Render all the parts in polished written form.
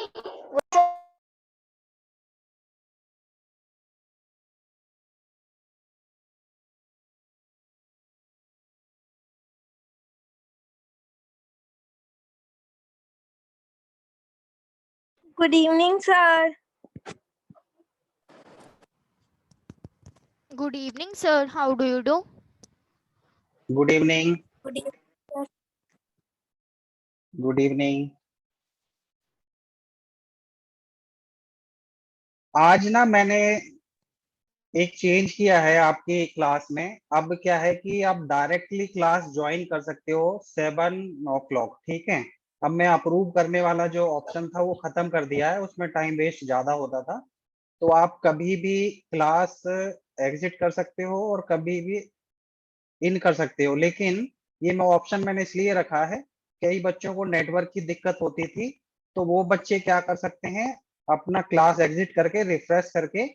Good evening, sir. Good evening, sir. How do you do? Good evening. Good evening, sir. Good evening. आज ना मैंने एक change किया है आपकी क्लास में। अब क्या है कि आप डायरेक्टली क्लास ज्वाइन कर सकते हो 7 o'clock, ठीक है। अब मैं अप्रूव करने वाला जो ऑप्शन था वो खत्म कर दिया है, उसमें टाइम वेस्ट ज्यादा होता था। तो आप कभी भी क्लास एग्जिट कर सकते हो और कभी भी इन कर सकते हो, लेकिन ये मैं ऑप्शन मैंने इसलिए रखा है, कई बच्चों को नेटवर्क की दिक्कत होती थी, तो वो बच्चे क्या कर सकते हैं, अपना क्लास एग्जिट करके रिफ्रेश करके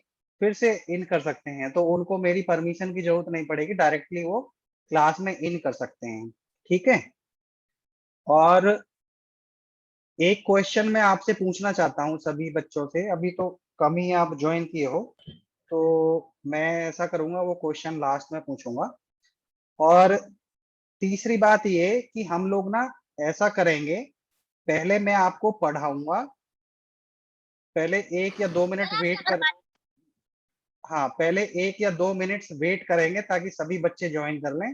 फिर से इन कर सकते हैं। तो उनको मेरी परमिशन की जरूरत नहीं पड़ेगी, डायरेक्टली वो क्लास में इन कर सकते हैं, ठीक है। और एक क्वेश्चन मैं आपसे पूछना चाहता हूँ सभी बच्चों से, अभी तो कम ही आप ज्वाइन किए हो, तो मैं ऐसा करूंगा वो क्वेश्चन लास्ट में पूछूंगा। और तीसरी बात ये कि हम लोग ना ऐसा करेंगे, पहले मैं आपको पढ़ाऊंगा, पहले 1 या 2 मिनट वेट कर, हाँ पहले 1 या 2 मिनट वेट करेंगे ताकि सभी बच्चे ज्वाइन कर लें।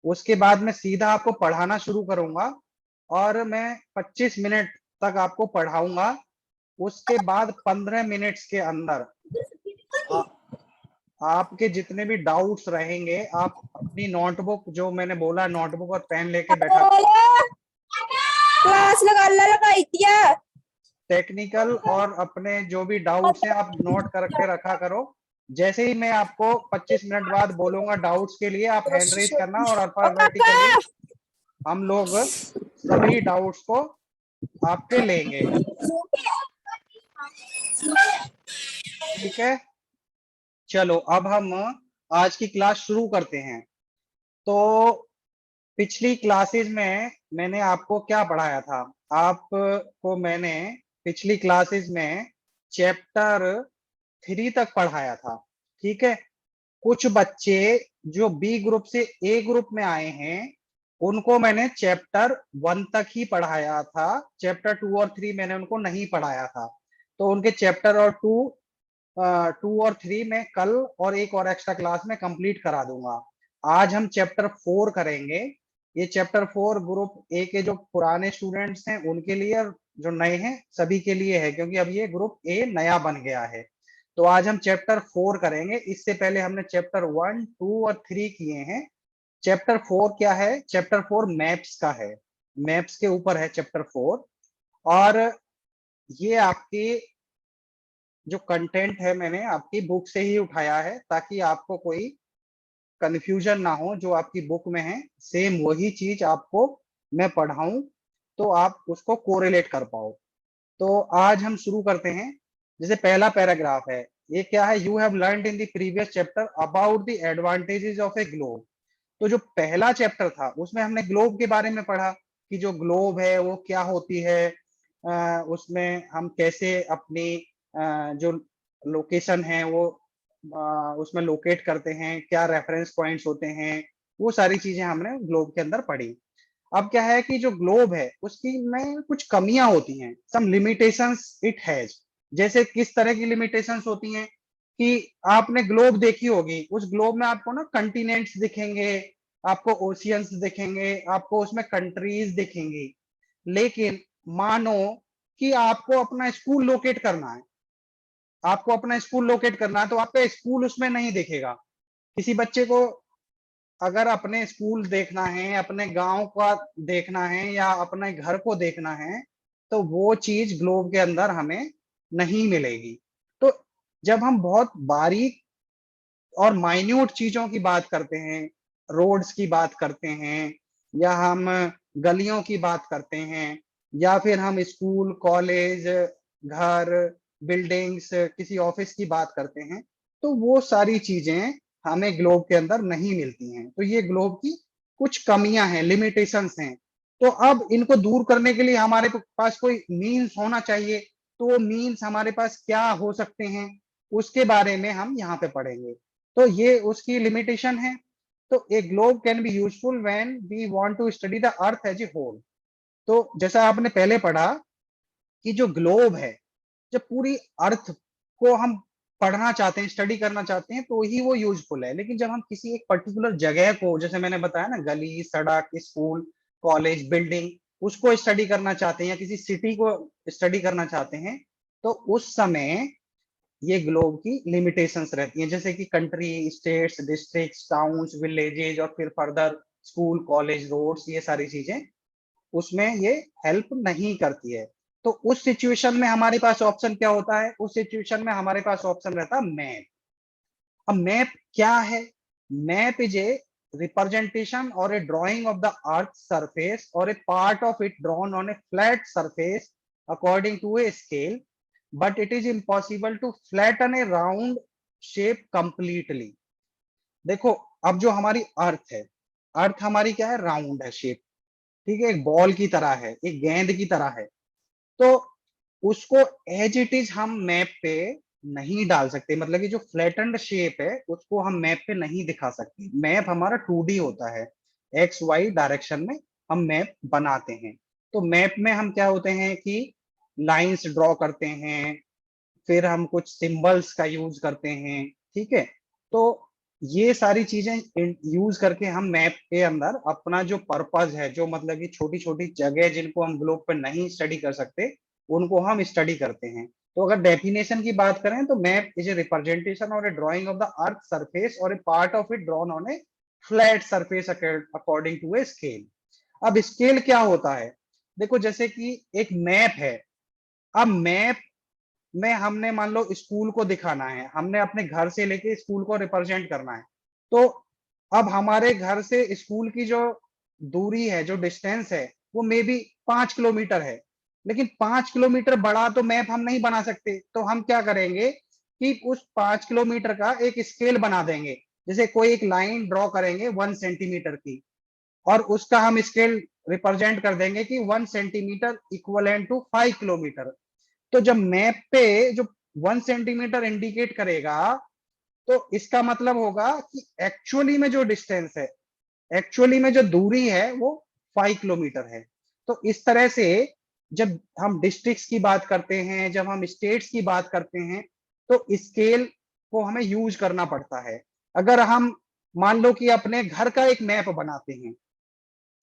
उसके बाद मैं सीधा आपको पढ़ाना शुरू करूंगा और मैं 25 मिनट तक आपको पढ़ाऊंगा। उसके बाद 15 मिनट्स के अंदर आ, आपके जितने भी डाउट्स रहेंगे, आप अपनी नोटबुक, जो मैंने बोला नोटबुक और पेन लेके बैठा, क्लास लगाई दिया। टेक्निकल और अपने जो भी डाउट्स हैं आप नोट करके रखा करो। जैसे ही मैं आपको 25 मिनट बाद बोलूंगा डाउट्स के लिए, आप हैंड रेज करना और अल्फाबेटिकली हम लोग सभी डाउट्स को आपके लेंगे, ठीक है। चलो अब हम आज की क्लास शुरू करते हैं। तो पिछली क्लासेस में मैंने आपको क्या पढ़ाया था, आपको मैंने पिछली क्लासेस में चैप्टर 3 तक पढ़ाया था, ठीक है। कुछ बच्चे जो बी ग्रुप से ए ग्रुप में आए हैं, उनको मैंने चैप्टर 1 तक ही पढ़ाया था, चैप्टर 2 और 3 मैंने उनको नहीं पढ़ाया था। तो उनके चैप्टर और 2 और 3 में कल और एक और एक्स्ट्रा क्लास में कंप्लीट करा दूंगा। आज हम चैप्टर 4 करेंगे। ये चैप्टर 4 ग्रुप ए के जो पुराने स्टूडेंट्स हैं उनके लिए, और जो नए हैं सभी के लिए है, क्योंकि अब ये ग्रुप ए नया बन गया है। तो आज हम चैप्टर 4 करेंगे। इससे पहले हमने चैप्टर 1, 2 और 3 किए हैं। चैप्टर 4 क्या है, चैप्टर 4 मैप्स का है, मैप्स के ऊपर है चैप्टर 4। और ये आपकी जो कंटेंट है मैंने आपकी बुक से ही उठाया है, ताकि आपको कोई कंफ्यूजन ना हो। जो आपकी बुक में है सेम वही चीज आपको मैं पढ़ाऊं, तो आप उसको कोरिलेट कर पाओ। तो आज हम शुरू करते हैं। जैसे पहला पैराग्राफ है, ये क्या है, you have learned in the previous chapter about the advantages of A globe. तो जो पहला चैप्टर था उसमें हमने ग्लोब के बारे में पढ़ा कि जो ग्लोब है वो क्या होती है, उसमें हम कैसे अपनी जो लोकेशन है वो उसमें लोकेट करते हैं, क्या रेफरेंस पॉइंट्स होते हैं, वो सारी चीजें हमने ग्लोब के अंदर पढ़ी। अब क्या है कि जो ग्लोब है उसकी में कुछ कमियां होती हैं, सम लिमिटेशंस इट हैज। जैसे किस तरह की लिमिटेशंस होती हैं कि आपने ग्लोब देखी होगी, उस ग्लोब में आपको ना कंटिनेंट्स दिखेंगे, आपको ओशियंस दिखेंगे, आपको उसमें कंट्रीज दिखेंगी। लेकिन मानो कि आपको अपना स्कूल लोकेट करना है, आपको अपना स्कूल लोकेट करना है, तो आपका स्कूल उसमें नहीं दिखेगा। किसी बच्चे को अगर अपने स्कूल देखना है, अपने गांव का देखना है या अपने घर को देखना है, तो वो चीज ग्लोब के अंदर हमें नहीं मिलेगी। तो जब हम बहुत बारीक और माइन्यूट चीजों की बात करते हैं, रोड्स की बात करते हैं, या हम गलियों की बात करते हैं, या फिर हम स्कूल, कॉलेज, घर, बिल्डिंग्स, किसी ऑफिस की बात करते हैं, तो वो सारी चीजें हमें ग्लोब के अंदर नहीं मिलती हैं। तो ये ग्लोब की कुछ कमियां हैं, लिमिटेशंस हैं। तो अब इनको दूर करने के लिए हमारे पास कोई मीन्स होना चाहिए। तो वो मीन्स हमारे पास क्या हो सकते हैं, उसके बारे में हम यहाँ पे पढ़ेंगे। तो ये उसकी लिमिटेशन है। तो a globe can be useful when we want to study the earth as a whole. तो जैसा आपने पहले पढ़ा कि जो ग्लोब है, जब पूरी अर्थ को हम पढ़ना चाहते हैं, स्टडी करना चाहते हैं, तो ही वो यूजफुल है। लेकिन जब हम किसी एक पर्टिकुलर जगह को, जैसे मैंने बताया ना, गली, सड़क, स्कूल, कॉलेज, बिल्डिंग, उसको स्टडी करना चाहते हैं या किसी सिटी को स्टडी करना चाहते हैं, तो उस समय ये ग्लोब की लिमिटेशंस रहती हैं, जैसे कि country, states, districts, towns, villages और फिर फर्दर स्कूल, कॉलेज, रोड्स, ये सारी चीजें उसमें ये हेल्प नहीं करती है। तो उस सिचुएशन में हमारे पास ऑप्शन क्या होता है? उस सिचुएशन में हमारे पास ऑप्शन रहता है मैप। अब मैप क्या है? Map is a representation or a drawing of the earth surface or a part of it drawn on a flat surface according to a scale, but it is impossible to flatten a round shape completely. देखो, अब जो हमारी अर्थ है, अर्थ हमारी क्या है? Round है shape, ठीक है, एक बॉल की तरह है, एक गेंद की तरह है। तो उसको एज इट इज हम मैप पे नहीं डाल सकते, मतलब कि जो फ्लैटेंड शेप है उसको हम मैप पे नहीं दिखा सकते। मैप हमारा 2D होता है, एक्स वाई डायरेक्शन में हम मैप बनाते हैं। तो मैप में हम क्या होते हैं कि लाइंस ड्रॉ करते हैं, फिर हम कुछ सिंबल्स का यूज करते हैं, ठीक है। तो ये सारी चीजें यूज करके हम मैप के अंदर अपना जो पर्पज है, जो मतलब कि छोटी छोटी जगह जिनको हम ग्लोब पे नहीं स्टडी कर सकते, उनको हम स्टडी करते हैं। तो अगर डेफिनेशन की बात करें तो map is a representation or a drawing of the earth surface or a part of it drawn on a flat surface according to a scale. अब स्केल क्या होता है? देखो, जैसे कि एक मैप है। अब मैप में हमने मान लो स्कूल को दिखाना है, हमने अपने घर से लेके स्कूल को रिप्रेजेंट करना है। तो अब हमारे घर से स्कूल की जो दूरी है, जो डिस्टेंस है, वो मे बी 5 किलोमीटर है। लेकिन 5 किलोमीटर बड़ा तो मैप हम नहीं बना सकते, तो हम क्या करेंगे कि उस 5 किलोमीटर का एक स्केल बना देंगे। जैसे कोई एक लाइन ड्रॉ करेंगे 1 सेंटीमीटर की, और उसका हम स्केल रिप्रेजेंट कर देंगे कि 1 सेंटीमीटर इक्वलेंट टू 5 किलोमीटर। तो जब मैप पे जो 1 सेंटीमीटर इंडिकेट करेगा, तो इसका मतलब होगा कि एक्चुअली में जो डिस्टेंस है, एक्चुअली में जो दूरी है, वो 5 किलोमीटर है। तो इस तरह से जब हम डिस्ट्रिक्ट्स की बात करते हैं, जब हम स्टेट्स की बात करते हैं, तो स्केल को हमें यूज करना पड़ता है। अगर हम मान लो कि अपने घर का एक मैप बनाते हैं,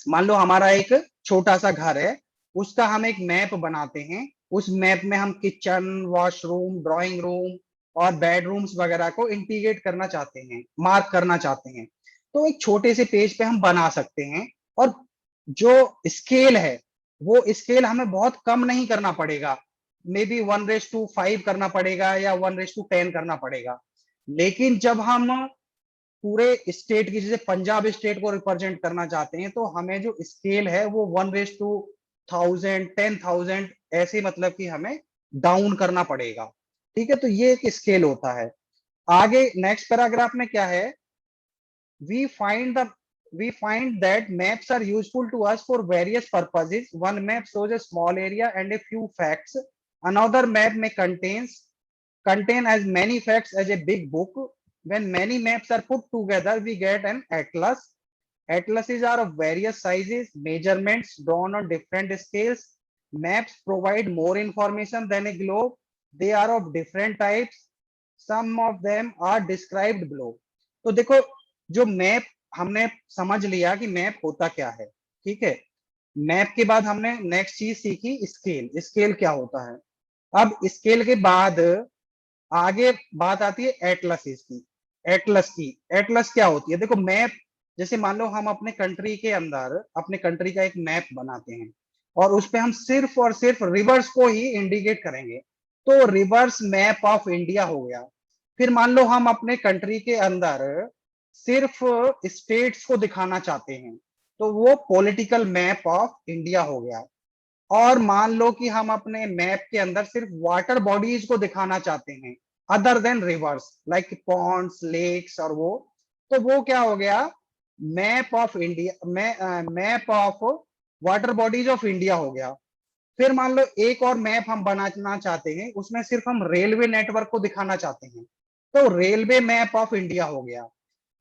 मान लो हमारा एक छोटा सा घर है, उसका हम एक मैप बनाते हैं। उस मैप में हम किचन, वॉशरूम, ड्राइंग रूम और बेडरूम्स वगैरह को इंटीग्रेट करना चाहते हैं, मार्क करना चाहते हैं, तो एक छोटे से पेज पे हम बना सकते हैं। और जो स्केल है, वो स्केल हमें बहुत कम नहीं करना पड़ेगा, मे बी 1:5 करना पड़ेगा या 1:10 करना पड़ेगा। लेकिन जब हम पूरे स्टेट की, जैसे पंजाब स्टेट को रिप्रेजेंट करना चाहते हैं, तो हमें जो स्केल है वो 1:1000, 10,000 ऐसे मतलब कि हमें डाउन करना पड़ेगा। ठीक है, तो ये एक स्केल होता है। आगे नेक्स्ट पैराग्राफ में क्या है? we find the we find that maps are useful to us for various purposes. One map shows a small area and a few facts. Another map may contain as many facts as a big book. When many maps are put together, we get an atlas. Atlases are of various sizes, measurements drawn on different scales. Maps provide more information than a globe. They are of different types. Some of them are described below. तो देखो, जो map हमने समझ लिया कि map होता क्या है, ठीक है। मैप के बाद हमने नेक्स्ट चीज सीखी स्केल। स्केल क्या होता है? अब स्केल के बाद आगे बात आती है एटलसिस की। एटलस की, एटलस क्या होती है? देखो, मैप, जैसे मान लो हम अपने कंट्री के अंदर अपने कंट्री का एक मैप बनाते हैं, और उस पे हम सिर्फ और सिर्फ रिवर्स को ही इंडिकेट करेंगे, तो रिवर्स मैप ऑफ इंडिया हो गया। फिर मान लो हम अपने कंट्री के अंदर सिर्फ स्टेट्स को दिखाना चाहते हैं, तो वो पॉलिटिकल मैप ऑफ इंडिया हो गया। और मान लो कि हम अपने मैप के अंदर सिर्फ वाटर बॉडीज को दिखाना चाहते हैं, other than rivers, like ponds, lakes और वो, तो वो क्या हो गया? Map of India, map of water bodies of India हो गया। फिर मान लो एक और मैप हम बनाना चाहते हैं, उसमें सिर्फ हम रेलवे नेटवर्क को दिखाना चाहते हैं, तो रेलवे मैप ऑफ इंडिया हो गया।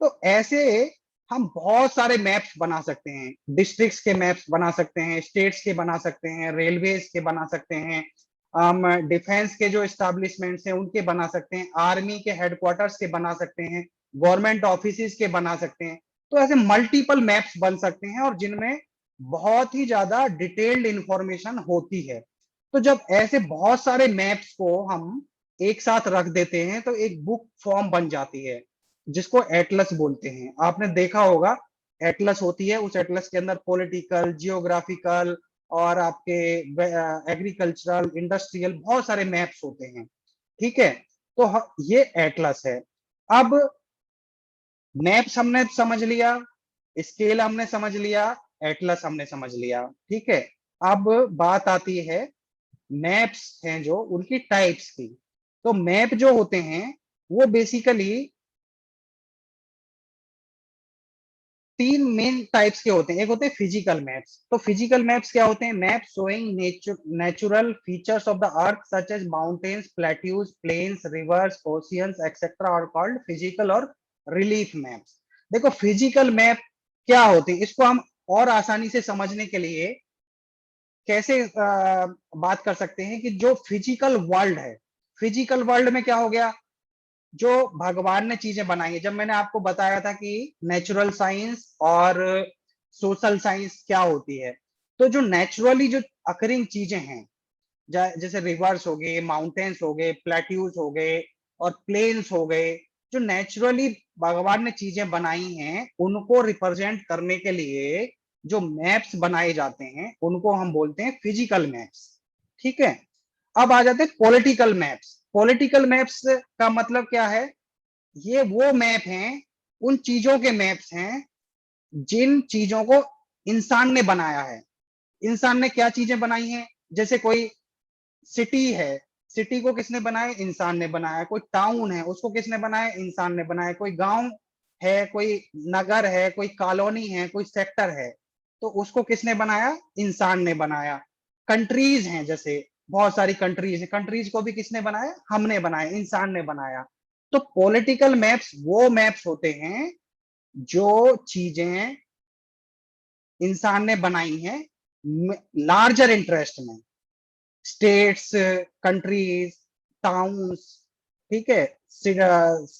तो ऐसे हम बहुत सारे मैप्स बना सकते हैं, डिस्ट्रिक्ट्स के मैप्स बना सकते हैं, स्टेट्स के बना सकते हैं, रेलवेज के बना सकते हैं, हम डिफेंस के जो एस्टेब्लिशमेंट्स हैं उनके बना सकते हैं, आर्मी के हेडक्वार्टर्स के बना सकते हैं, गवर्नमेंट ऑफिस के बना सकते हैं। तो ऐसे मल्टीपल मैप्स बन सकते हैं और जिनमें बहुत ही ज्यादा डिटेल्ड इंफॉर्मेशन होती है। तो जब ऐसे बहुत सारे मैप्स को हम एक साथ रख देते हैं तो एक बुक फॉर्म बन जाती है, जिसको एटलस बोलते हैं। आपने देखा होगा एटलस होती है, उस एटलस के अंदर पॉलिटिकल, जियोग्राफिकल और आपके एग्रीकल्चरल, इंडस्ट्रियल बहुत सारे मैप्स होते हैं। ठीक है, तो ये एटलस है। अब मैप्स हमने समझ लिया, स्केल हमने समझ लिया, एटलस हमने समझ लिया। ठीक है, अब बात आती है मैप्स हैं जो उनकी टाइप्स की। तो मैप जो होते हैं वो बेसिकली तीन मेन टाइप्स के होते हैं। एक होते हैं फिजिकल मैप्स। तो फिजिकल मैप्स क्या होते हैं? Map showing natural features of the earth such as mountains, plateaus, plains, rivers, oceans etcetera are called physical और रिलीफ मैप्स। देखो फिजिकल मैप क्या होते हैं, इसको हम और आसानी से समझने के लिए कैसे बात कर सकते हैं कि जो फिजिकल वर्ल्ड है, फिजिकल वर्ल्ड में क्या हो गया, जो भगवान ने चीजें बनाई है। जब मैंने आपको बताया था कि नेचुरल साइंस और सोशल साइंस क्या होती है, तो जो नेचुरली जो अकरिंग चीजें हैं, जैसे रिवर्स हो गए, माउंटेन्स हो गए, प्लेट्यूज हो गए और प्लेन्स हो गए, जो नेचुरली भगवान ने चीजें बनाई हैं उनको रिप्रेजेंट करने के लिए जो मैप्स बनाए जाते हैं उनको हम बोलते हैं फिजिकल मैप्स। ठीक है, अब आ जाते हैं पॉलिटिकल मैप्स। पॉलिटिकल मैप्स का मतलब क्या है? ये वो मैप हैं, उन चीजों के मैप्स हैं जिन चीजों को इंसान ने बनाया है। इंसान ने क्या चीजें बनाई हैं? जैसे कोई सिटी है, सिटी को किसने बनाया? इंसान ने बनाया। कोई टाउन है, उसको किसने बनाया? इंसान ने बनाया। कोई गांव है, कोई नगर है, कोई कॉलोनी है, कोई सेक्टर है, तो उसको किसने बनाया? इंसान ने बनाया। कंट्रीज हैं, जैसे बहुत सारी कंट्रीज हैं, कंट्रीज को भी किसने बनाया? हमने बनाया, इंसान ने बनाया। तो पॉलिटिकल मैप्स वो मैप्स होते हैं जो चीजें इंसान ने बनाई हैं लार्जर इंटरेस्ट में, स्टेट्स, कंट्रीज, टाउन्स। ठीक है,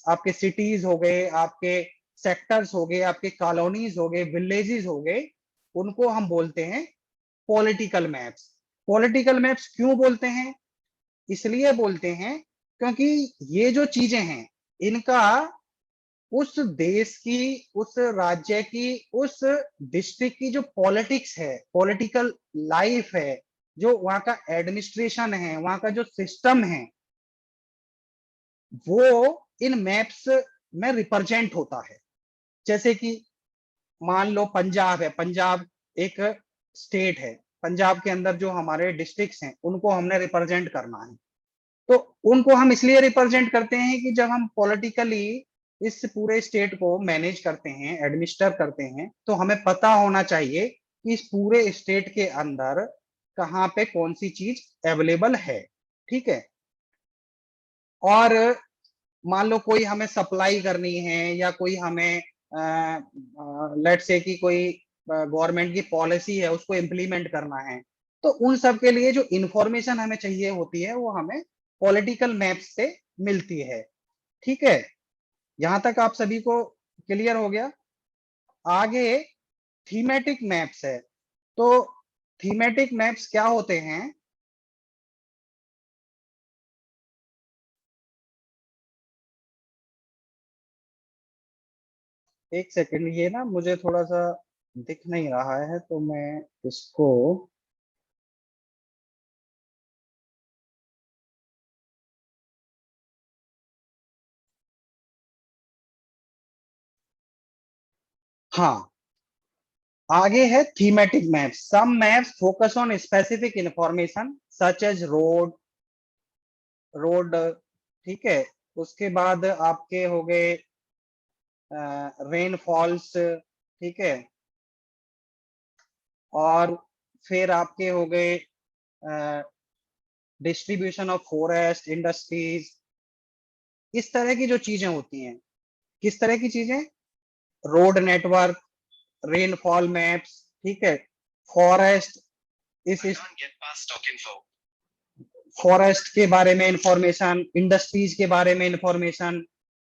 आपके सिटीज हो गए, आपके सेक्टर्स हो गए, आपके कॉलोनीज हो गए, विलेजेस हो गए, उनको हम बोलते हैं पॉलिटिकल मैप्स। पॉलिटिकल मैप्स क्यों बोलते हैं? इसलिए बोलते हैं क्योंकि ये जो चीजें हैं इनका उस देश की, उस राज्य की, उस डिस्ट्रिक्ट की जो पॉलिटिक्स है, पॉलिटिकल लाइफ है, जो वहां का एडमिनिस्ट्रेशन है, वहां का जो सिस्टम है, वो इन मैप्स में रिप्रेजेंट होता है। जैसे कि मान लो पंजाब है, पंजाब एक स्टेट है, पंजाब के अंदर जो हमारे डिस्ट्रिक्ट्स हैं उनको हमने रिप्रेजेंट करना है। तो उनको हम इसलिए रिप्रेजेंट करते हैं कि जब हम पॉलिटिकली इस पूरे स्टेट को मैनेज करते हैं, एडमिनिस्टर करते हैं, तो हमें पता होना चाहिए कि इस पूरे स्टेट के अंदर कहाँ पे कौन सी चीज अवेलेबल है। ठीक है, और मान लो कोई हमें सप्लाई करनी है या कोई हमें लेट से कि कोई गवर्नमेंट की पॉलिसी है उसको इम्प्लीमेंट करना है, तो उन सब के लिए जो इंफॉर्मेशन हमें चाहिए होती है वो हमें पॉलिटिकल मैप से मिलती है। ठीक है, यहां तक आप सभी को क्लियर हो गया? आगे थीमेटिक मैप्स है। तो थीमेटिक मैप्स क्या होते हैं? एक सेकंड, ये ना मुझे थोड़ा सा दिख नहीं रहा है तो मैं इसको, हाँ, आगे है thematic maps. Some maps focus on specific information such as road. ठीक है, उसके बाद आपके हो गए रेनफॉल्स। ठीक है, और फिर आपके हो गए डिस्ट्रीब्यूशन ऑफ फॉरेस्ट, इंडस्ट्रीज, इस तरह की जो चीजें होती हैं। किस तरह की चीजें? रोड नेटवर्क, रेनफॉल मैप्स, ठीक है, फॉरेस्ट, इस फॉरेस्ट के बारे में इंफॉर्मेशन, इंडस्ट्रीज के बारे में इंफॉर्मेशन,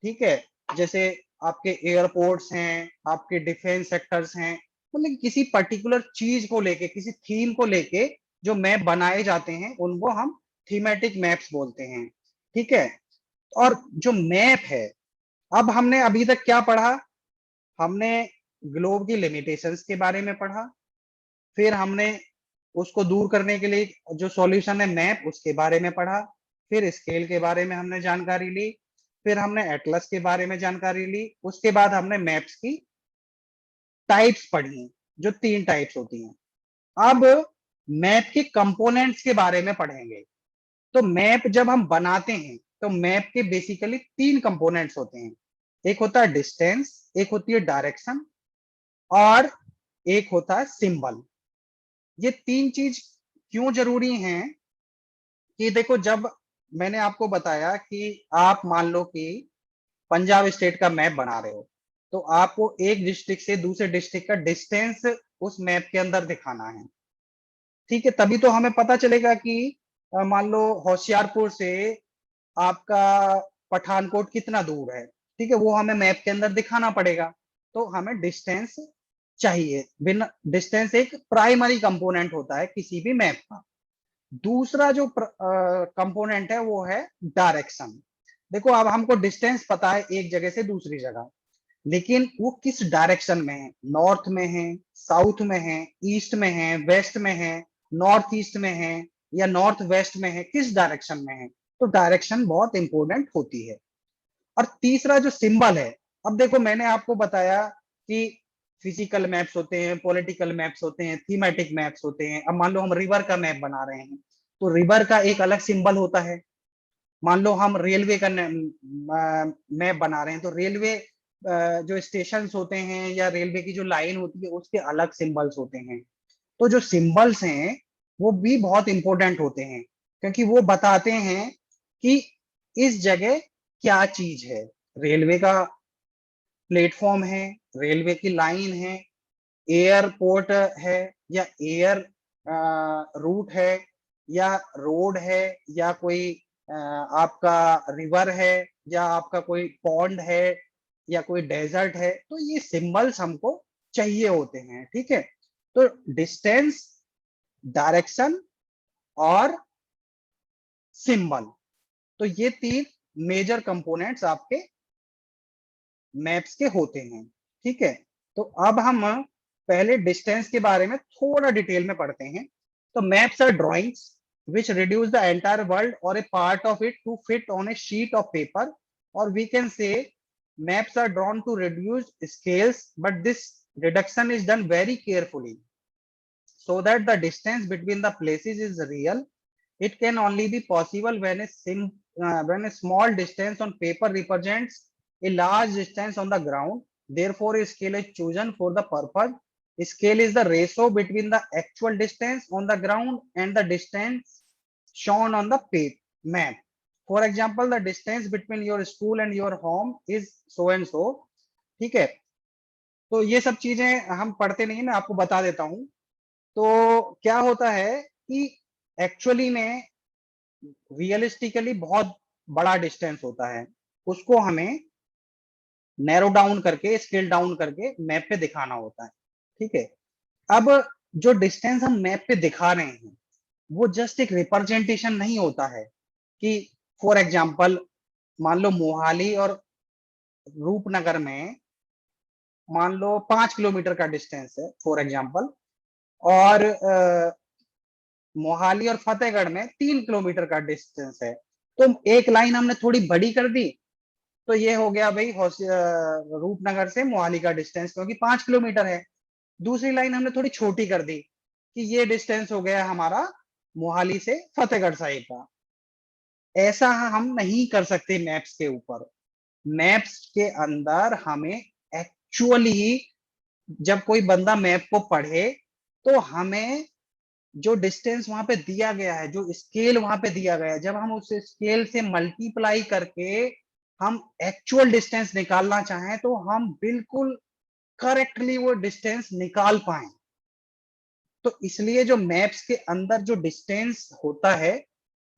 ठीक है, जैसे आपके एयरपोर्ट्स हैं, आपके डिफेंस सेक्टर्स हैं, मतलब किसी पर्टिकुलर चीज को लेके, किसी थीम को लेके जो मैप बनाए जाते हैं उनको हम थीमेटिक मैप्स बोलते हैं, ठीक है। और जो मैप है, अब हमने अभी तक क्या पढ़ा? हमने ग्लोब की लिमिटेशंस के बारे में पढ़ा, फिर हमने उसको दूर करने के लिए जो सॉल्यूशन है मैप, उसके बारे में पढ़ा, फिर स्केल के बारे में हमने जानकारी ली, फिर हमने एटलस के बारे में जानकारी ली, उसके बाद हमने मैप्स की टाइप्स पढ़ी, जो 3 टाइप्स होती हैं। अब मैप के कंपोनेंट्स के बारे में पढ़ेंगे। तो मैप जब हम बनाते हैं तो मैप के बेसिकली 3 कंपोनेंट्स होते हैं। एक होता है डिस्टेंस, एक होती है डायरेक्शन, और एक होता है सिंबल। ये 3 चीज क्यों जरूरी हैं? कि देखो, जब मैंने आपको बताया कि आप मान लो कि पंजाब स्टेट का मैप बना रहे हो, तो आपको एक डिस्ट्रिक्ट से दूसरे डिस्ट्रिक्ट का डिस्टेंस उस मैप के अंदर दिखाना है, ठीक है। तभी तो हमें पता चलेगा कि मान लो होशियारपुर से आपका पठानकोट कितना दूर है, ठीक है, वो हमें मैप के अंदर दिखाना पड़ेगा। तो हमें डिस्टेंस चाहिए। बिना डिस्टेंस एक प्राइमरी कंपोनेंट होता है किसी भी मैप का। दूसरा जो कंपोनेंट है वो है डायरेक्शन। देखो, अब हमको डिस्टेंस पता है एक जगह से दूसरी जगह, लेकिन वो किस डायरेक्शन में है, नॉर्थ में है, साउथ में है, ईस्ट में है, वेस्ट में है, नॉर्थ ईस्ट में है, या नॉर्थ वेस्ट में है, किस डायरेक्शन में है। तो डायरेक्शन बहुत इंपॉर्टेंट होती है। और तीसरा जो सिंबल है, अब देखो मैंने आपको बताया कि फिजिकल मैप्स होते हैं, पॉलिटिकल मैप्स होते हैं, थीमेटिक मैप्स होते हैं। अब मान लो हम रिवर का मैप बना रहे हैं, तो रिवर का एक अलग सिंबल होता है। मान लो हम रेलवे का मैप बना रहे हैं, तो रेलवे जो स्टेशन होते हैं या रेलवे की जो लाइन होती है उसके अलग सिंबल्स होते हैं। तो जो सिंबल्स हैं वो भी बहुत इंपॉर्टेंट होते हैं, क्योंकि वो बताते हैं कि इस जगह क्या चीज है। रेलवे का प्लेटफॉर्म है, रेलवे की लाइन है, एयरपोर्ट है, या एयर रूट है, या रोड है, या कोई आपका रिवर है, या आपका कोई पॉन्ड है, या कोई डेजर्ट है। तो ये सिंबल्स हमको चाहिए होते हैं, ठीक है। तो डिस्टेंस, डायरेक्शन और सिंबल, तो ये 3 मेजर कंपोनेंट्स आपके मैप्स के होते हैं, ठीक है। तो अब हम पहले डिस्टेंस के बारे में थोड़ा डिटेल में पढ़ते हैं। तो maps are drawings which reduce the entire world or a part of it to fit on a sheet of paper, or we can say maps are drawn to reduce scales, but this reduction is done very carefully so that the distance between the places is real. It can only be possible when when a small distance on paper represents a large distance on the ground. Therefore, a scale is chosen for the purpose. A scale is the ratio between the actual distance on the ground and the distance shown on the map. For example, the distance between your school and your home is so and so. ठीक है, तो ये सब चीजें हम पढ़ते नहीं, मैं आपको बता देता हूँ। तो क्या होता है कि एक्चुअली में रियलिस्टिकली बहुत बड़ा डिस्टेंस होता है, उसको हमें नैरो डाउन करके, स्केल डाउन करके मैप पे दिखाना होता है, ठीक है। अब जो डिस्टेंस हम मैप पे दिखा रहे हैं वो जस्ट एक रिप्रेजेंटेशन नहीं होता है कि फॉर एग्जांपल मान लो मोहाली और रूपनगर में मान लो 5 किलोमीटर का डिस्टेंस है फॉर एग्जांपल, और मोहाली और फतेहगढ़ में 3 किलोमीटर का डिस्टेंस है। तो एक लाइन हमने थोड़ी बड़ी कर दी, तो ये हो गया भाई रूपनगर से मोहाली का डिस्टेंस, क्योंकि 5 किलोमीटर है। दूसरी लाइन हमने थोड़ी छोटी कर दी कि ये डिस्टेंस हो गया हमारा मोहाली से फतेहगढ़ साइड का। ऐसा हम नहीं कर सकते मैप्स के ऊपर। मैप्स के अंदर हमें एक्चुअली, जब कोई बंदा मैप को पढ़े तो हमें जो डिस्टेंस वहां पे दिया गया है, जो स्केल वहां पे दिया गया है, जब हम उस स्केल से मल्टीप्लाई करके हम एक्चुअल डिस्टेंस निकालना चाहें तो हम बिल्कुल करेक्टली वो डिस्टेंस निकाल पाए। तो इसलिए जो मैप्स के अंदर जो डिस्टेंस होता है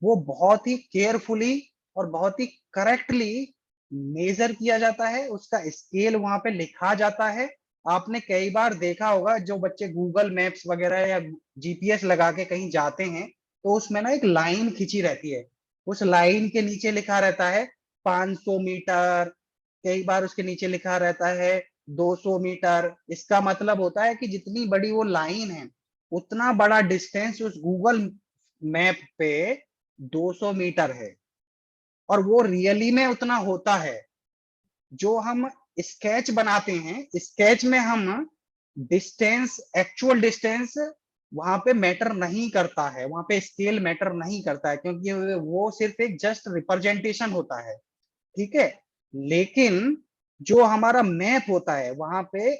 वो बहुत ही केयरफुली और बहुत ही करेक्टली मेजर किया जाता है, उसका स्केल वहां पे लिखा जाता है। आपने कई बार देखा होगा जो बच्चे गूगल मैप्स वगैरह या जीपीएस लगा के कहीं जाते हैं तो उसमें ना एक लाइन खींची रहती है, उस लाइन के नीचे लिखा रहता है 500 मीटर, कई बार उसके नीचे लिखा रहता है 200 मीटर। इसका मतलब होता है कि जितनी बड़ी वो लाइन है उतना बड़ा डिस्टेंस उस गूगल मैप पे 200 मीटर है, और वो रियली में उतना होता है। जो हम स्केच बनाते हैं, स्केच में हम डिस्टेंस, एक्चुअल डिस्टेंस वहां पे मैटर नहीं करता है, वहां पे स्केल मैटर नहीं करता है, क्योंकि वो सिर्फ एक जस्ट रिप्रेजेंटेशन होता है, ठीक है। लेकिन जो हमारा मैप होता है वहां पे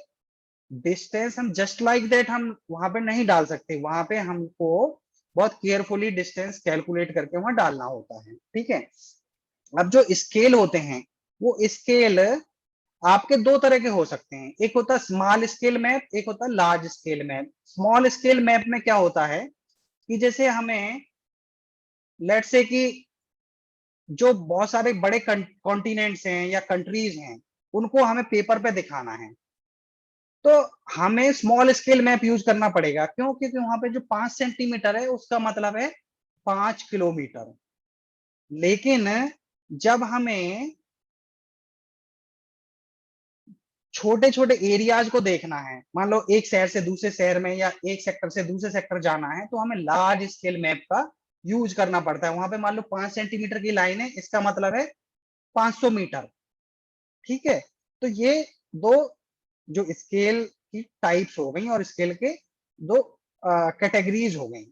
डिस्टेंस हम जस्ट लाइक दैट हम वहां पे नहीं डाल सकते, वहां पे हमको बहुत केयरफुली डिस्टेंस कैलकुलेट करके वहां डालना होता है, ठीक है। अब जो स्केल होते हैं वो स्केल आपके दो तरह के हो सकते हैं, एक होता है स्मॉल स्केल मैप, एक होता है large scale map. Small scale map में क्या होता है कि जैसे हमें लेट से कि जो बहुत सारे बड़े कॉन्टिनेंट्स हैं या कंट्रीज हैं उनको हमें पेपर पे दिखाना है, तो हमें स्मॉल स्केल मैप यूज करना पड़ेगा। क्यों? क्योंकि वहां पे जो 5 सेंटीमीटर है उसका मतलब है 5 किलोमीटर। लेकिन जब हमें छोटे छोटे एरियाज को देखना है, मान लो एक शहर से दूसरे शहर में या एक सेक्टर से दूसरे सेक्टर जाना है, तो हमें लार्ज स्केल मैप का यूज करना पड़ता है। वहां पे मान लो 5 सेंटीमीटर की लाइन है, इसका मतलब है 500 मीटर, ठीक है। तो ये दो जो स्केल की टाइप्स हो गई और स्केल के दो कैटेगरीज हो गई।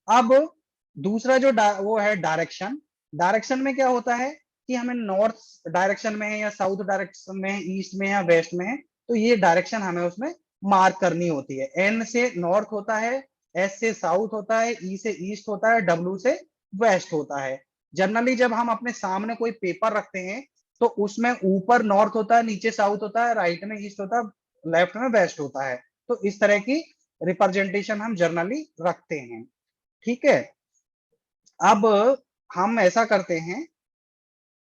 अब दूसरा जो वो है डायरेक्शन। डायरेक्शन में क्या होता है कि हमें नॉर्थ डायरेक्शन में है या साउथ डायरेक्शन में है, ईस्ट में है या वेस्ट में है, तो ये डायरेक्शन हमें उसमें मार्क करनी होती है। एन से नॉर्थ होता है, एस से साउथ होता है, ई से ईस्ट होता है, डब्ल्यू से वेस्ट होता है। जनरली जब हम अपने सामने कोई पेपर रखते हैं तो उसमें ऊपर नॉर्थ होता है, नीचे साउथ होता है, राइट में ईस्ट होता है, लेफ्ट में वेस्ट होता है। तो इस तरह की रिप्रेजेंटेशन हम जनरली रखते हैं, ठीक है। अब हम ऐसा करते हैं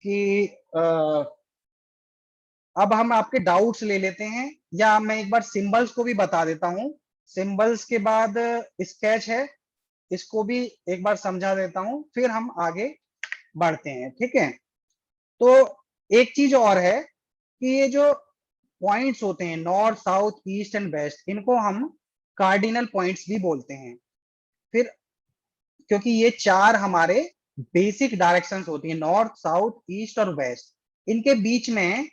कि अब हम आपके डाउट्स ले लेते हैं, या मैं एक बार सिंबल्स को भी बता देता हूं। सिंबल्स के बाद स्केच है, इसको भी एक बार समझा देता हूं, फिर हम आगे बढ़ते हैं, ठीक है। तो एक चीज और है कि ये जो पॉइंट्स होते हैं north south east and west, इनको हम कार्डिनल पॉइंट्स भी बोलते हैं। फिर क्योंकि ये चार हमारे बेसिक डायरेक्शंस होती हैं, नॉर्थ साउथ ईस्ट और वेस्ट। इनके बीच में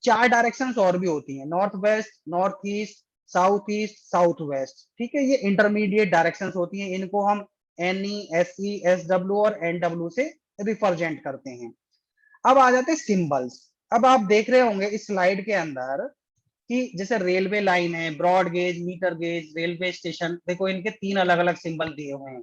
चार डायरेक्शंस और भी होती हैं, north west, north east south west, ठीक है। ये इंटरमीडिएट डायरेक्शंस होती हैं, इनको हम N E S E S W और एन डब्ल्यू से रिप्रेजेंट करते हैं। अब आ जाते हैं सिंबल्स। अब आप देख रहे होंगे इस स्लाइड के अंदर कि जैसे रेलवे लाइन है, broad gauge, metre gauge, railway station, देखो इनके तीन अलग अलग सिंबल दिए हुए हैं।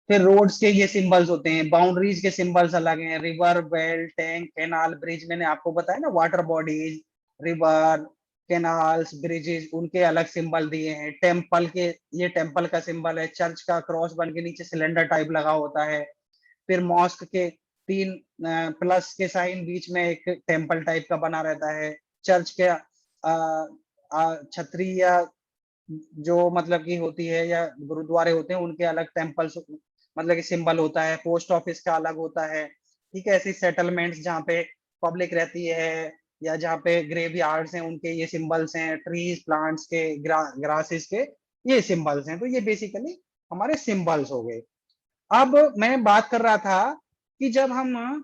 फिर रोड्स के ये सिंबल्स होते हैं, बाउंड्रीज के सिंबल्स अलग हैं, river, well, tank, canal, bridge, मैंने आपको बताया ना, water bodies, river, canals, bridges, उनके अलग सिंबल दिए हैं। टेम्पल के, ये टेम्पल का सिंबल है, चर्च का क्रॉस बन के नीचे सिलेंडर टाइप लगा होता है। फिर मॉस्क के तीन प्लस के साइन बीच में एक टेम्पल टाइप का बना रहता है। चर्च के छतरी या जो मतलब की होती है या गुरुद्वारे होते हैं उनके अलग टेम्पल्स मतलब कि सिंबल होता है। पोस्ट ऑफिस का अलग होता है, ठीक है। ऐसी सेटलमेंट्स जहाँ पे पब्लिक रहती है या जहाँ पे ग्रेव यार्ड्स हैं उनके ये सिंबल्स हैं। ट्रीज, प्लांट्स के, ग्रासेस के ये सिंबल्स हैं। तो ये बेसिकली हमारे सिंबल्स हो गए। अब मैं बात कर रहा था कि जब हम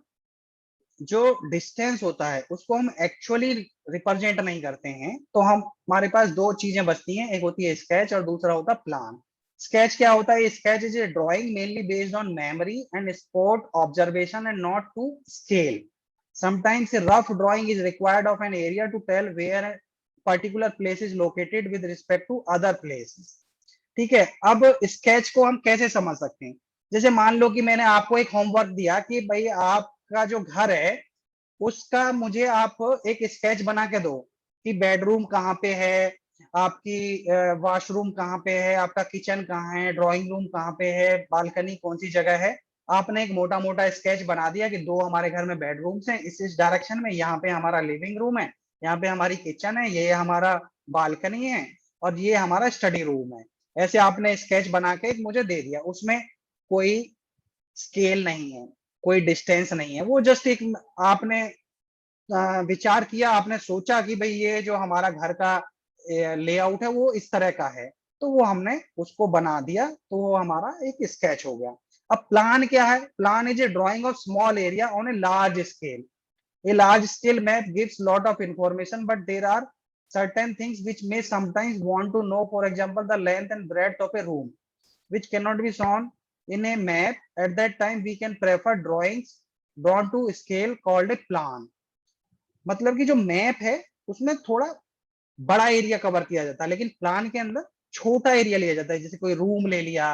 जो डिस्टेंस होता है उसको हम एक्चुअली रिप्रेजेंट नहीं करते हैं तो हम हमारे पास दो चीजें बचती हैं, एक होती है स्केच और दूसरा होता है प्लान। स्केच क्या होता है? Sketch is a drawing mainly based on memory and spot observation and not to scale. Sometimes a rough drawing is required of an area to tell where a particular place is located with respect to other places. ठीक है, अब sketch को हम कैसे समझ सकते हैं? जैसे मान लो कि मैंने आपको एक होमवर्क दिया कि भाई आपका जो घर है उसका मुझे आप एक स्केच बना के दो कि बेडरूम कहाँ पे है, आपकी वॉशरूम कहाँ पे है, आपका किचन कहाँ है, ड्राइंग रूम कहाँ पे है, बालकनी कौन सी जगह है। आपने एक मोटा मोटा स्केच बना दिया कि दो हमारे घर में बेडरूम्स हैं इस डायरेक्शन में, यहाँ पे हमारा लिविंग रूम है, यहाँ पे हमारी किचन है, ये हमारा बालकनी है और ये हमारा स्टडी रूम है। ऐसे आपने स्केच बना के मुझे दे दिया, उसमें कोई स्केल नहीं है, कोई डिस्टेंस नहीं है, वो जस्ट एक आपने विचार किया, आपने सोचा कि भाई ये जो हमारा घर का लेआउट है वो इस तरह का है, तो वो हमने उसको बना दिया, तो वो हमारा एक स्केच हो गया। अब प्लान क्या है? Plan is a drawing of small area on a large scale. A large scale map gives lot of information, but there are certain things which may sometimes want to know, for example, the length and breadth of a room, which cannot be shown in a map. At that time, we can prefer drawings drawn to scale called a plan. मतलब कि जो map है उसमें थोड़ा बड़ा area cover किया जाता है, लेकिन प्लान के अंदर छोटा एरिया लिया जाता है। जैसे कोई रूम ले लिया,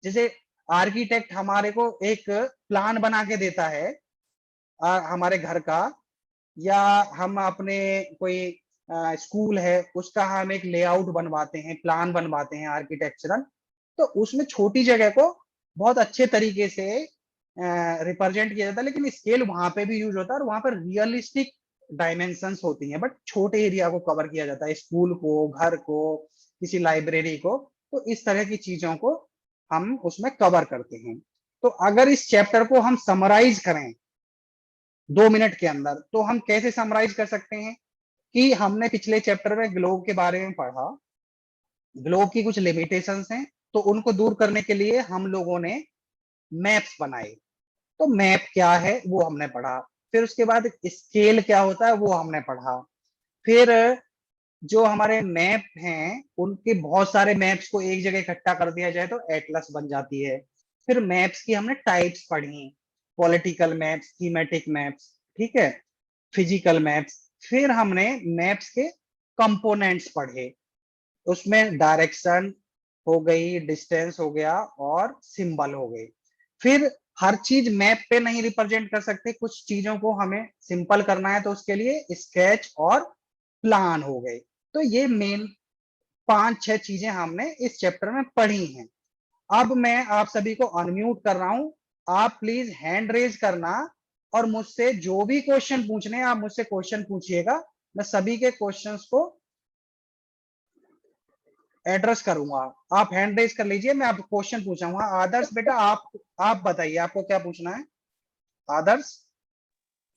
जैसे आर्किटेक्ट हमारे को एक प्लान बना के देता है हमारे घर का, या हम अपने कोई स्कूल है उसका हम एक लेआउट बनवाते हैं, प्लान बनवाते हैं आर्किटेक्चरल, तो उसमें छोटी जगह को बहुत अच्छे तरीके से रिप्रेजेंट किया जाता है, लेकिन स्केल वहां पे भी यूज होता है और वहां पर रियलिस्टिक डायमेंशंस होती हैं, बट छोटे एरिया को कवर किया जाता है, स्कूल को, घर को, किसी लाइब्रेरी को, तो इस तरह की चीजों को हम उसमें कवर करते हैं। तो अगर इस चैप्टर को हम समराइज करें 2 मिनट के अंदर, तो हम कैसे समराइज कर सकते हैं कि हमने पिछले चैप्टर में ग्लोब के बारे में पढ़ा, ग्लोब की कुछ लिमिटेशंस हैं, तो उनको दूर करने के लिए हम लोगों ने मैप्स बनाए। तो मैप क्या है वो हमने पढ़ा, फिर उसके बाद स्केल क्या होता है वो हमने पढ़ा, फिर जो हमारे मैप हैं उनके बहुत सारे मैप्स को एक जगह इकट्ठा कर दिया जाए तो एटलस बन जाती है। फिर मैप्स की हमने टाइप्स पढ़ी, पॉलिटिकल मैप्स, थीमेटिक मैप्स, ठीक है, फिजिकल मैप्स। फिर हमने मैप्स के कंपोनेंट्स पढ़े, उसमें डायरेक्शन हो गई, डिस्टेंस हो गया और सिंबल हो गए। फिर हर चीज मैप पे नहीं रिप्रेजेंट कर सकते, कुछ चीजों को हमें सिंपल करना है तो उसके लिए स्केच और प्लान हो गए। तो ये मेन 5-6 चीजें हमने इस चैप्टर में पढ़ी हैं। अब मैं आप सभी को अनम्यूट कर रहा हूं, आप प्लीज हैंड रेज करना और मुझसे जो भी क्वेश्चन पूछने हैं आप मुझसे क्वेश्चन पूछिएगा, मैं सभी के क्वेश्चंस को एड्रेस करूंगा। आप हैंड रेज कर लीजिए, मैं आपको क्वेश्चन पूछूंगा। आदर्श बेटा आप बताइए आपको क्या पूछना है। आदर्श।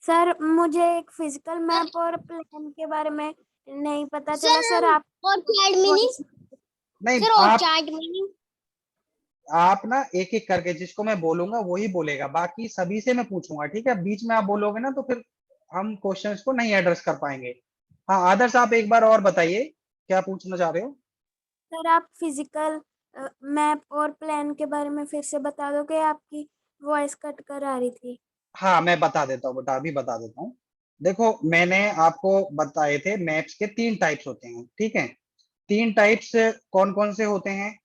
सर मुझे एक फिजिकल मैप और प्लान के बारे में नहीं पता चला सर। आप और चैट मीनिंग नहीं, सर, और चैट मीनिंग आप ना एक एक करके जिसको मैं बोलूंगा वही बोलेगा, बाकी सभी से मैं पूछूंगा, ठीक है? बीच में आप बोलोगे ना तो फिर हम क्वेश्चंस को नहीं एड्रेस कर पाएंगे। हाँ आदर्श, आप एक बार और बताइए क्या पूछना चाह रहे हो। सर आप फिजिकल मैप और प्लान के बारे में फिर से बता दोगे? आपकी वॉइस कट कर आ रही थी। हाँ मैं बता देता हूँ बेटा, अभी बता देता हूँ। देखो मैंने आपको बताए थे मैप्स के 3 टाइप्स होते हैं, ठीक है? 3 टाइप्स कौन कौन से होते हैं?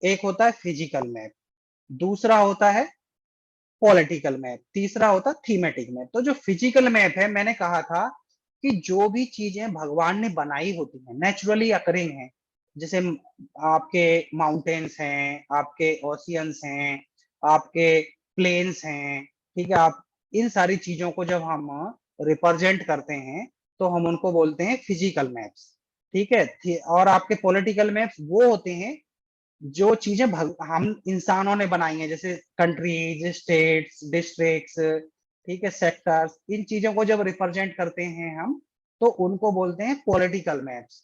एक होता है फिजिकल मैप, दूसरा होता है पॉलिटिकल मैप, तीसरा होता थीमेटिक मैप। तो जो फिजिकल मैप है, मैंने कहा था कि जो भी चीजें भगवान ने बनाई होती हैं, नेचुरली अकरिंग है, जैसे आपके माउंटेन्स हैं, आपके ओशियंस हैं, आपके प्लेन्स हैं, ठीक है, आप इन सारी चीजों को जब हम रिप्रेजेंट करते हैं तो हम उनको बोलते हैं फिजिकल मैप्स, ठीक है? और आपके पॉलिटिकल मैप्स वो होते हैं जो चीजें हम इंसानों ने बनाई हैं, जैसे कंट्रीज, स्टेट्स, डिस्ट्रिक्ट्स, ठीक है, सेक्टर्स, इन चीजों को जब रिप्रेजेंट करते हैं हम तो उनको बोलते हैं पॉलिटिकल मैप्स।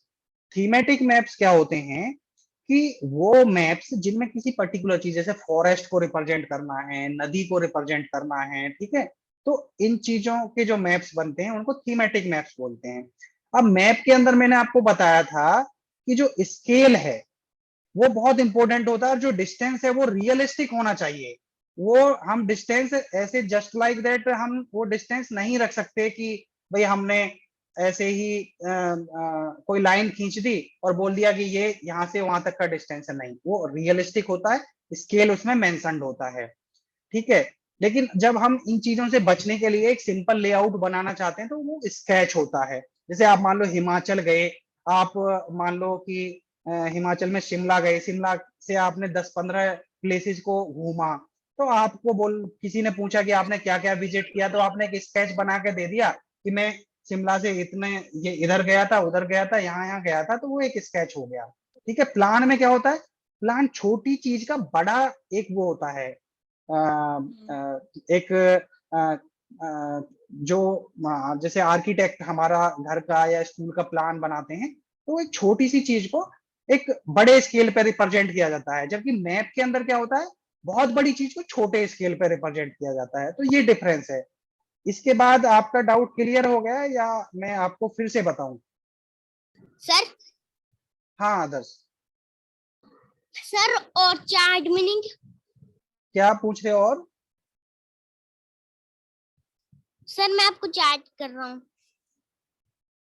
थीमेटिक मैप्स क्या होते हैं कि वो मैप्स जिनमें किसी पर्टिकुलर चीज, जैसे फॉरेस्ट को रिप्रेजेंट करना है, नदी को रिप्रेजेंट करना है, ठीक है, तो इन चीजों के जो मैप्स बनते हैं उनको थीमेटिक मैप्स बोलते हैं। अब मैप के अंदर मैंने आपको बताया था कि जो स्केल है वो बहुत इंपॉर्टेंट होता है, और जो डिस्टेंस है वो रियलिस्टिक होना चाहिए। वो हम डिस्टेंस ऐसे जस्ट लाइक दैट हम वो डिस्टेंस नहीं रख सकते कि भाई हमने ऐसे ही कोई लाइन खींच दी और बोल दिया कि ये यहाँ से वहां तक का डिस्टेंस है, नहीं, वो रियलिस्टिक होता है, स्केल उसमें मेंशन्ड होता है, ठीक है। लेकिन जब हम इन चीजों से बचने के लिए एक सिंपल लेआउट बनाना चाहते हैं तो वो स्केच होता है। जैसे आप मान लो हिमाचल गए, आप मान लो कि हिमाचल में शिमला गए, शिमला से आपने 10-15 प्लेसेस को घूमा, तो आपको किसी ने पूछा कि आपने क्या क्या विजिट किया, तो आपने एक स्केच बना के दे दिया कि मैं शिमला से इतने, ये इधर गया था, उधर गया था, यहाँ गया था, तो वो एक स्केच हो गया, ठीक है। प्लान में क्या होता है, प्लान छोटी चीज का बड़ा एक वो होता है, एक जो जैसे आर्किटेक्ट हमारा घर का या स्कूल का प्लान बनाते हैं, तो एक छोटी सी चीज को एक बड़े स्केल पे रिप्रेजेंट किया जाता है, जबकि मैप के अंदर क्या होता है, बहुत बड़ी चीज को छोटे स्केल पे रिप्रेजेंट किया जाता है। तो ये डिफरेंस है। इसके बाद आपका डाउट क्लियर हो गया या मैं आपको फिर से बताऊं? सर हाँ आदर्श, सर और चार्ट मीनिंग? क्या पूछ रहे हो? और सर मैं आपको चैट कर रहा हूँ।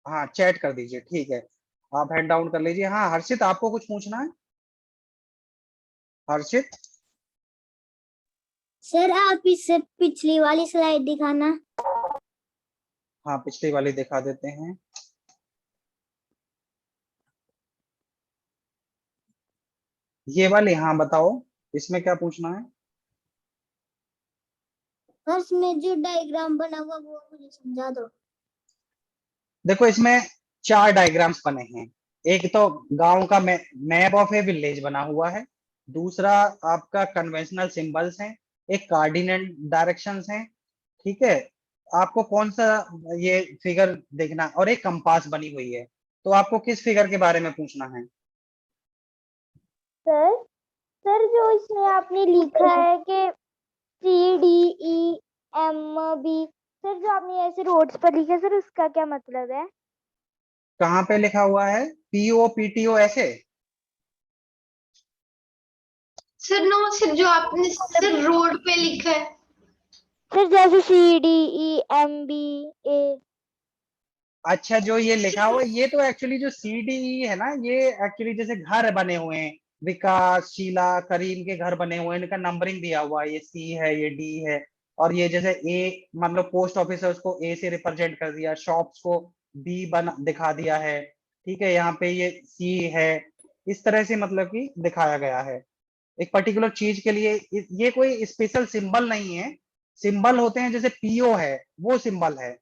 हाँ, चैट कर दीजिए, ठीक है, आप हैंड डाउन कर लीजिए। हाँ हर्षित, आपको कुछ पूछना है? हर्षित, सर आप इससे पिछली वाली स्लाइड दिखाना। हाँ पिछली वाली दिखा देते हैं। ये वाली, हाँ बताओ, इसमें क्या पूछना है? और इसमें जो डायग्राम बना हुआ वो मुझे समझा दो। देखो इसमें 4 डायग्राम्स बने हैं। एक तो गांव का मैप ऑफ ए विलेज बना हुआ है, दूसरा आपका कन्वेंशनल सिंबल्स हैं, एक कार्डिनेट डायरेक्शंस हैं, ठीक है। आपको कौन सा ये फिगर देखना, और एक कंपास बनी हुई है, तो आपको किस फिगर के बारे में पूछना है? सर सर जो इसमें आपने लिखा है कि CDEMB, सर जो आपने ऐसे रोड्स पर लिखा है सर उसका क्या मतलब है? कहाँ पे लिखा हुआ है? POPTO ऐसे? सर नो सर, जो आपने सर रोड पे लिखा है। सर जैसे CDEMBA। अच्छा, जो ये लिखा हुआ है, ये तो एक्चुअली जो CDE है ना, ये एक्चुअली जैसे घर बने हुए हैं, विकास, शीला, करीम के घर बने हुए हैं, इनका नंबरिंग दिया हुआ है, ये C है, ये D है, और ये जैसे A, मतलब पोस्ट ऑफिस है, उसको A से रिप्रेजेंट कर दिया, शॉप्स को B बना दिखा दिया है, ठीक है, यहाँ पे ये C है, इस तरह से मतलब कि दिखाया गया है एक पर्टिकुलर चीज के लिए। ये कोई स्पेशल सिंबल नहीं है, सिंबल होते हैं, जैसे PO है, वो सिंबल है,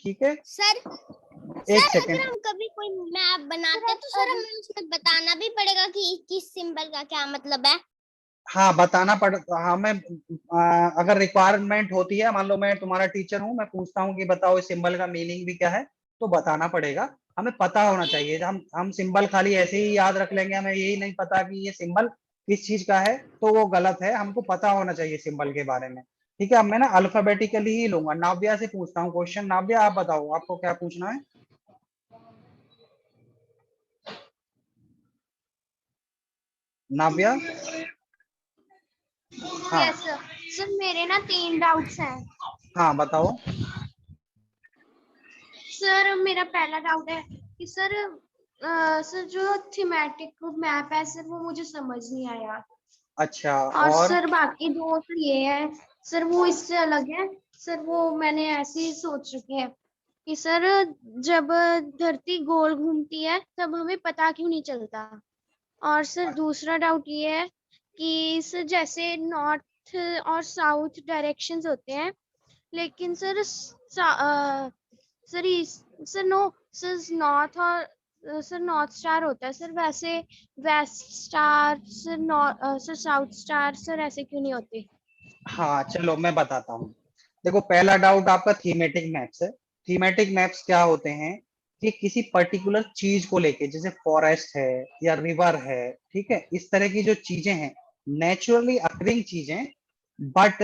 ठीक है। सर एक सर सेकेंड, अगर हम कभी कोई मैप बनाते हैं तो सर हमें उसमें बताना भी पड़ेगा कि किस सिंबल का क्या मतलब है। हाँ बताना पड़, हाँ मैं अगर रिक्वायरमेंट होती है, मान लो मैं तुम्हारा टीचर हूँ, मैं पूछता हूँ कि बताओ इस सिंबल का मीनिंग भी क्या है, तो बताना पड़ेगा, हमें पता होना चाहिए। हम सिंबल खाली ऐसे ही याद रख लेंगे, हमें यही नहीं पता कि ये सिंबल किस चीज का है, तो वो गलत है, हमको पता होना चाहिए सिंबल के बारे में, ठीक है। अब मैं ना अल्फाबेटिकली ही लूंगा। नाव्या से पूछता हूँ क्वेश्चन। नाव्या आप बताओ, आपको क्या पूछना है? नाव्या, हाँ यस सर। सर मेरे ना 3 डाउट्स हैं। हाँ बताओ। सर मेरा पहला डाउट है कि सर सर जो थीमेटिक मैप है सर वो मुझे समझ नहीं आया। अच्छा, और और सर बाकी दो तो ये है सर, वो इससे अलग है सर, वो मैंने ऐसे ही सोच रखे हैं कि सर जब धरती गोल घूमती है तब हमें पता क्यों नहीं चलता। और सर दूसरा डाउट ये है कि सर जैसे नॉर्थ और साउथ डायरेक्शंस होते हैं, लेकिन sir sir sir no sir north और सर नॉर्थ स्टार होता है सर, वैसे west star sir sir south star sir ऐसे क्यों नहीं होते? हाँ चलो मैं बताता हूँ। देखो पहला डाउट आपका थीमेटिक मैप्स है। थीमेटिक मैप्स क्या होते हैं कि किसी पर्टिकुलर चीज को लेके, जैसे फॉरेस्ट है या रिवर है, ठीक है, इस तरह की जो चीजें हैं, नेचुरली अकरिंग चीजें, but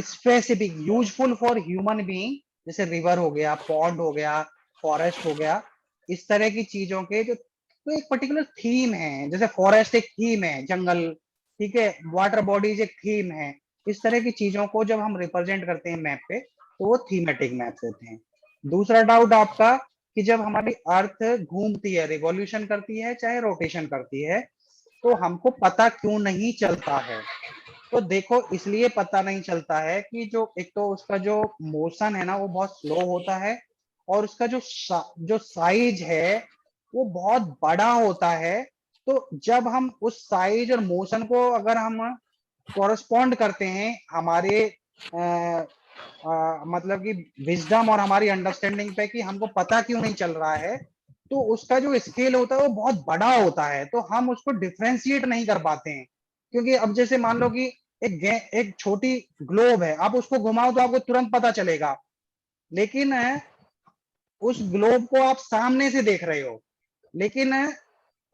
specific useful for human being, जैसे रिवर हो गया, पॉन्ड हो गया, फॉरेस्ट हो गया, इस तरह की चीजों के जो, तो एक पर्टिकुलर थीम है, जैसे फॉरेस्ट एक थीम है, जंगल, ठीक है, वाटर बॉडीज एक थीम है, इस तरह की चीजों को जब हम रिप्रेजेंट करते हैं मैप पे तो वो थीमेटिक मैप्स होते हैं। दूसरा डाउट आपका कि जब हमारी अर्थ घूमती है, रिवॉल्यूशन करती है चाहे रोटेशन करती है, तो हमको पता क्यों नहीं चलता है? तो देखो इसलिए पता नहीं चलता है कि जो एक तो उसका जो मोशन है ना वो बहुत स्लो होता है, और उसका जो साइज है वो बहुत बड़ा होता है। तो जब हम उस साइज और मोशन को अगर हम कॉरस्पॉन्ड करते हैं हमारे मतलब कि विजडम और हमारी अंडरस्टैंडिंग पे कि हमको पता क्यों नहीं चल रहा है, तो उसका जो स्केल होता है वो बहुत बड़ा होता है, तो हम उसको डिफ्रेंशिएट नहीं कर पाते हैं। क्योंकि अब जैसे मान लो कि एक छोटी ग्लोब है, आप उसको घुमाओ तो आपको तुरंत पता चलेगा, लेकिन उस ग्लोब को आप सामने से देख रहे हो, लेकिन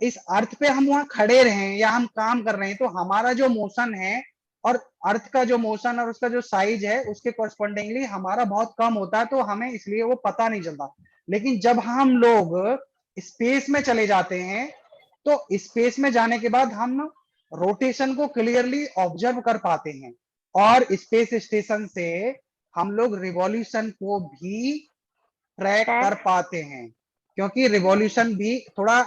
इस अर्थ पे हम वहां खड़े रहे या हम काम कर रहे हैं तो हमारा जो मोशन है और अर्थ का जो मोशन और उसका जो साइज है उसके कॉरस्पॉन्डिंगली हमारा बहुत कम होता है, तो हमें इसलिए वो पता नहीं चलता। लेकिन जब हम लोग स्पेस में चले जाते हैं तो स्पेस में जाने के बाद हम रोटेशन को क्लियरली ऑब्जर्व कर पाते हैं, और स्पेस स्टेशन से हम लोग रिवॉल्यूशन को भी ट्रैक कर पाते हैं, क्योंकि रिवॉल्यूशन भी थोड़ा